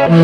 Di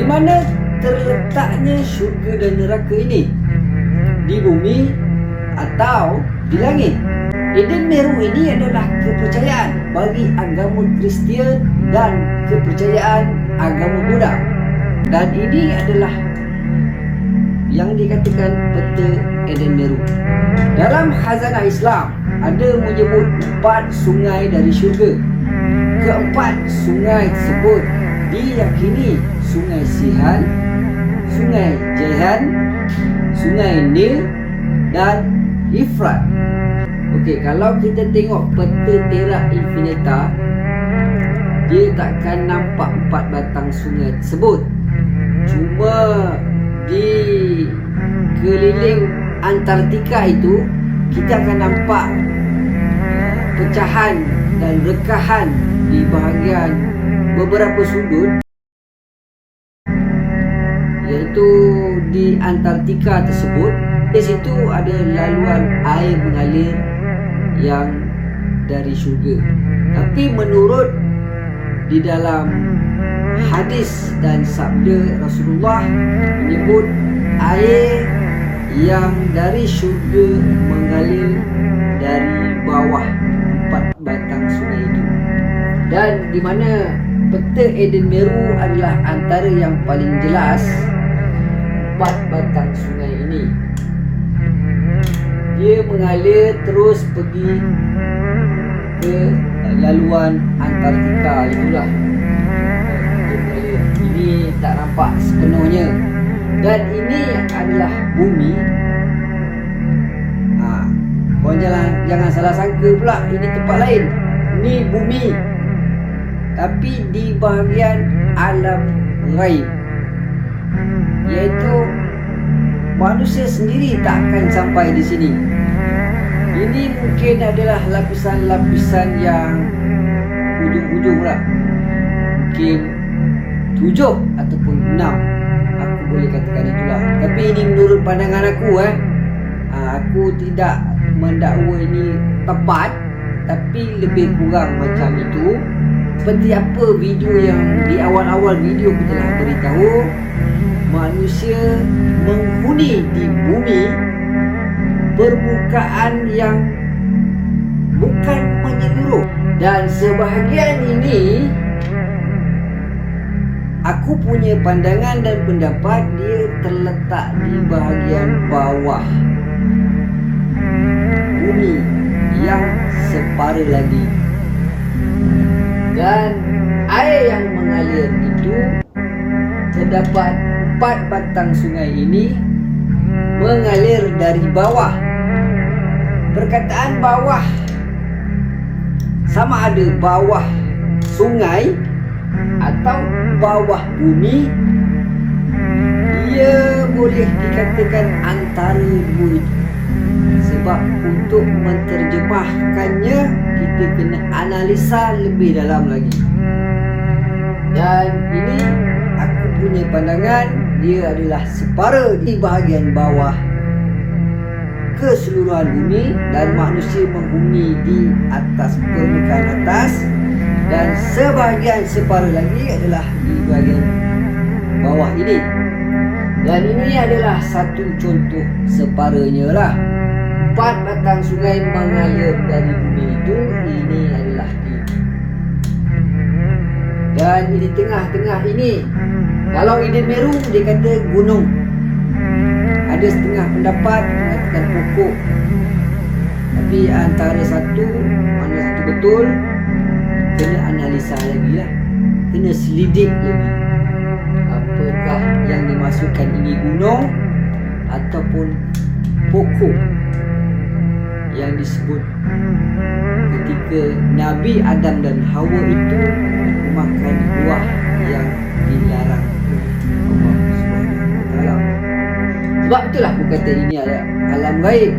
mana terletaknya syurga dan neraka ini? Di bumi atau di langit? Eden Meru ini adalah kepercayaan bagi agama Kristian dan kepercayaan agama Buddha. Dan ini adalah yang dikatakan peta Eden Meru. Dalam khazanah Islam ada menyebut 4 sungai dari syurga. Keempat sungai tersebut diyakini Sungai Sihan, Sungai Jaihan, Sungai Nil dan Efrat. Okey, kalau kita tengok peta Terra Infinita, dia takkan nampak 4 batang sungai tersebut. Cuma di keliling Antartika itu kita akan nampak pecahan dan rekahan di bahagian beberapa sudut, iaitu di Antartika tersebut. Di situ ada laluan air mengalir yang dari syurga. Tapi menurut di dalam hadis dan sabda Rasulullah menyebut air yang dari syurga mengalir dari bawah 4 batang sungai itu. Dan di mana peta Eden Meru adalah antara yang paling jelas 4 batang sungai ini. Dia mengalir terus pergi ke laluan Antartika itulah. Ini tak nampak sepenuhnya. Dan ini adalah bumi. Korang jangan salah sangka pula ini tempat lain. Ini bumi, tapi di bahagian alam ghaib, iaitu manusia sendiri tak akan sampai di sini. Ini mungkin adalah lapisan-lapisan yang ujung-ujung lah. Mungkin 7 ataupun 6, aku boleh katakan itulah. Tapi ini menurut pandangan aku. Aku tidak mendakwa ini tepat, tapi lebih kurang macam itu. Seperti apa video yang di awal-awal video kita telah beritahu, manusia menghuni di bumi permukaan yang bukan menyeluruh. Dan sebahagian ini aku punya pandangan dan pendapat dia terletak di bahagian bawah bumi yang separa lagi. Dan air yang mengalir itu terdapat 4 batang sungai ini mengalir dari bawah. Perkataan bawah sama ada bawah sungai atau bawah bumi. Ia boleh dikatakan antara dua itu. Sebab untuk menterjemahkannya kita kena analisa lebih dalam lagi. Dan ini aku punya pandangan, dia adalah separa di bahagian bawah keseluruhan bumi, dan manusia menghuni di atas permukaan atas, dan sebahagian separa lagi adalah di bahagian bawah ini. Dan ini adalah satu contoh separanya lah. 4 batang sungai mengalir dari bumi itu. Ini adalah ini. Dan di tengah-tengah ini, kalau Eden Meru dia kata gunung. Ada setengah pendapat mengatakan pokok. Tapi antara satu mana satu betul, kena analisa lagi lah. Kena selidik lagi. Apakah yang dimasukkan ini gunung ataupun pokok yang disebut ketika Nabi Adam dan Hawa itu makan buah yang dilarang Allah SWT. Sebab itulah aku kata ini adalah alam gaib.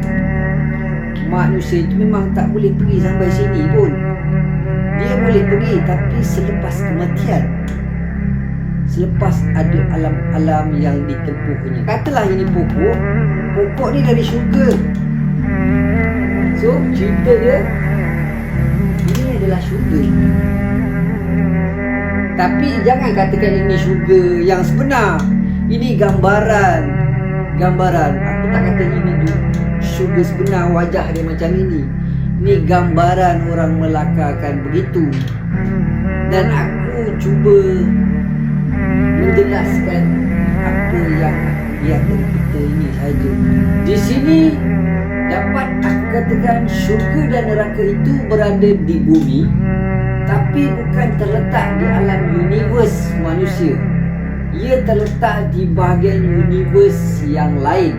Manusia itu memang tak boleh pergi sampai sini pun. Dia boleh pergi tapi selepas kematian, selepas ada alam-alam yang ditempuhnya. Katalah ini pokok ni dari syurga. So cerita dia ini adalah syurga. Tapi jangan katakan ini syurga yang sebenar. Ini gambaran. Aku tak kata ini syurga sebenar wajah dia macam ini. Ini gambaran orang Melaka akan begitu. Dan aku cuba menjelaskan apa yang lihat dari kita ini saja. Di sini dapat aku katakan syurga dan neraka itu berada di bumi, tapi bukan terletak di alam univers manusia. Ia terletak di bahagian univers yang lain,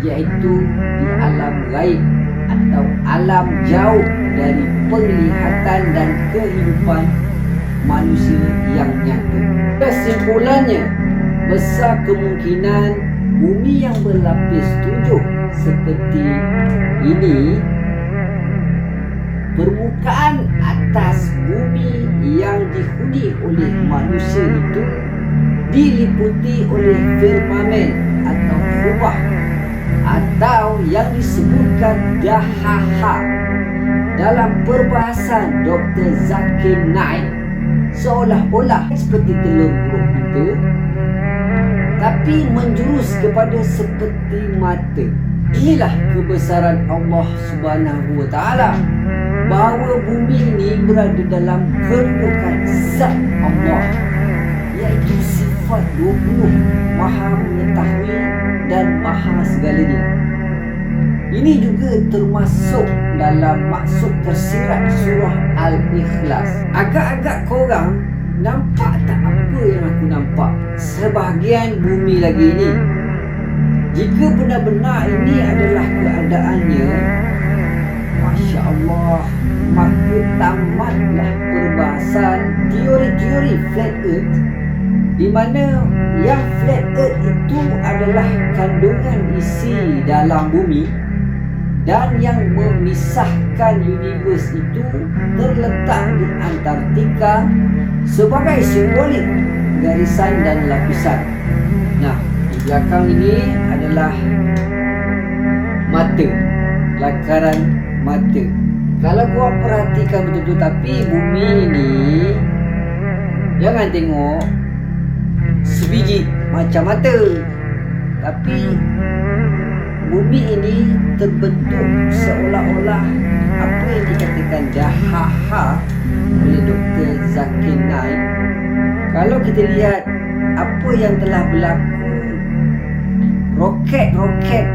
iaitu di alam gaib atau alam jauh dari penglihatan dan kehidupan manusia yang nyata. Kesimpulannya, besar kemungkinan bumi yang berlapis 7 seperti ini, permukaan atas bumi yang dihuni oleh manusia itu diliputi oleh firmamen atau kubah, atau yang disebutkan dahaha. Dalam perbahasan Dr. Zakir Naik, seolah-olah seperti telur buruk kita, tapi menjurus kepada seperti mata. Inilah kebesaran Allah Subhanahu Wa Taala, bahawa bumi ini berada dalam kedudukan zat Allah, iaitu sifat 20, maha mengetahui dan maha segalanya. Ini juga termasuk dalam maksud tersirat surah Al-Ikhlas. Agak-agak korang nampak tak apa yang aku nampak? Sebahagian bumi lagi ini. Jika benar-benar ini adalah keadaannya, Masya Allah, maka tamatlah perbahasan teori-teori flat earth, di mana yang flat earth itu adalah kandungan isi dalam bumi, dan yang memisahkan univers itu terletak di Antartika sebagai simbolik garisan dan lapisan. Nah, di belakang ini adalah mata, lakaran mata. Kalau kau perhatikan betul-betul, tapi bumi ini jangan tengok sebiji macam mata, tapi bumi ini terbentuk seolah-olah apa yang dikatakan dahaha oleh Dr. Zakir Naik. Kalau kita lihat apa yang telah berlaku, roket-roket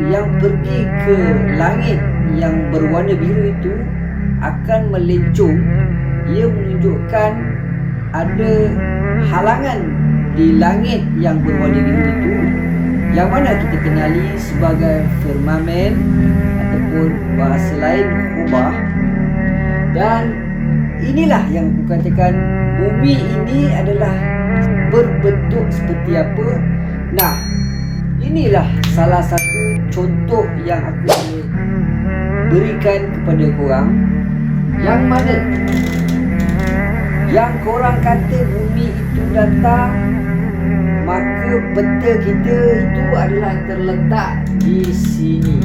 yang pergi ke langit yang berwarna biru itu akan melencong. Ia menunjukkan ada halangan di langit yang berwarna biru itu, yang mana kita kenali sebagai firmamen ataupun bahasa lain kubah. Dan inilah yang aku katakan, bumi ini adalah berbentuk seperti apa. Nah, inilah salah satu contoh yang aku berikan kepada korang, yang mana yang korang kata bumi itu datar, maka peta kita itu adalah terletak di sini.